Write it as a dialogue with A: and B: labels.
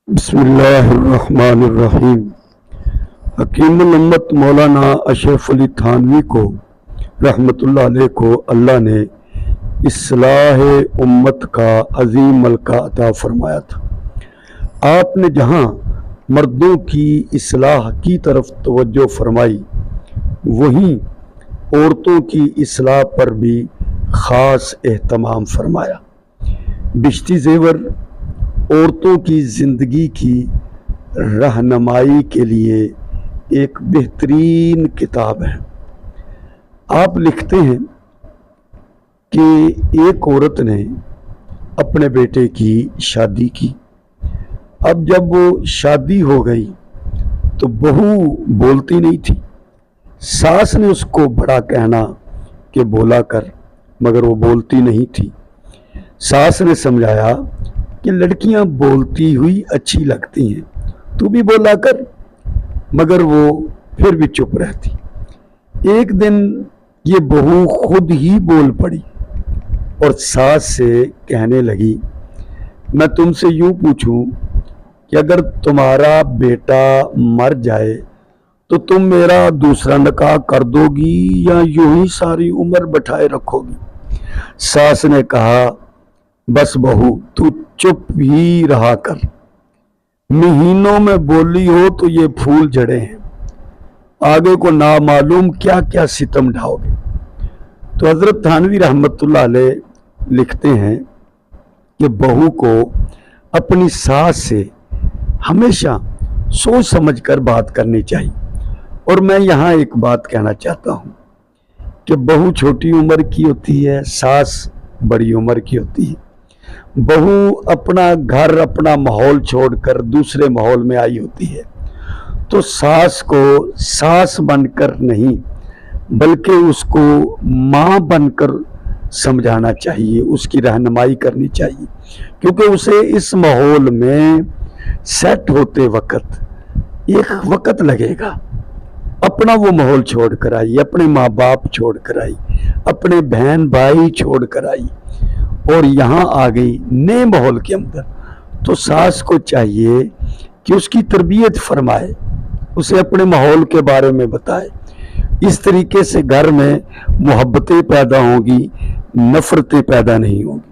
A: بسم اللہ الرحمن الرحیم۔ حکیم الامت مولانا اشرف علی تھانوی کو رحمت اللہ علیہ کو اللہ نے اصلاح امت کا عظیم ملکہ عطا فرمایا تھا۔ آپ نے جہاں مردوں کی اصلاح کی طرف توجہ فرمائی، وہیں عورتوں کی اصلاح پر بھی خاص اہتمام فرمایا۔ بشتی زیور عورتوں کی زندگی کی رہنمائی کے لیے ایک بہترین کتاب ہے۔ آپ لکھتے ہیں کہ ایک عورت نے اپنے بیٹے کی شادی کی۔ اب جب وہ شادی ہو گئی تو بہو بولتی نہیں تھی۔ ساس نے اس کو بڑا کہنا کہ بولا کر، مگر وہ بولتی نہیں تھی۔ ساس نے سمجھایا کہ لڑکیاں بولتی ہوئی اچھی لگتی ہیں، تو بھی بولا کر، مگر وہ پھر بھی چپ رہتی۔ ایک دن یہ بہو خود ہی بول پڑی اور ساس سے کہنے لگی، میں تم سے یوں پوچھوں کہ اگر تمہارا بیٹا مر جائے تو تم میرا دوسرا نکاح کر دو گی یا یوں ہی ساری عمر بٹھائے رکھو گی؟ ساس نے کہا، بس بہو تو چپ ہی رہا کر، مہینوں میں بولی ہو تو یہ پھول جڑے ہیں، آگے کو نامعلوم کیا کیا ستم ڈھاؤ گے۔ تو حضرت تھانوی رحمت اللہ علیہ لکھتے ہیں کہ بہو کو اپنی ساس سے ہمیشہ سوچ سمجھ کر بات کرنی چاہیے۔ اور میں یہاں ایک بات کہنا چاہتا ہوں کہ بہو چھوٹی عمر کی ہوتی ہے، ساس بڑی عمر کی ہوتی ہے۔ بہو اپنا گھر، اپنا ماحول چھوڑ کر دوسرے ماحول میں آئی ہوتی ہے، تو ساس کو ساس بن کر نہیں بلکہ اس کو ماں بن کر سمجھانا چاہیے، اس کی رہنمائی کرنی چاہیے، کیونکہ اسے اس ماحول میں سیٹ ہوتے وقت ایک وقت لگے گا۔ اپنا وہ ماحول چھوڑ کر آئی، اپنے ماں باپ چھوڑ کر آئی، اپنے بہن بھائی چھوڑ کر آئی اور یہاں آ گئی نئے ماحول کے اندر، تو ساس کو چاہیے کہ اس کی تربیت فرمائے، اسے اپنے ماحول کے بارے میں بتائے۔ اس طریقے سے گھر میں محبتیں پیدا ہوں گی، نفرتیں پیدا نہیں ہوں گی۔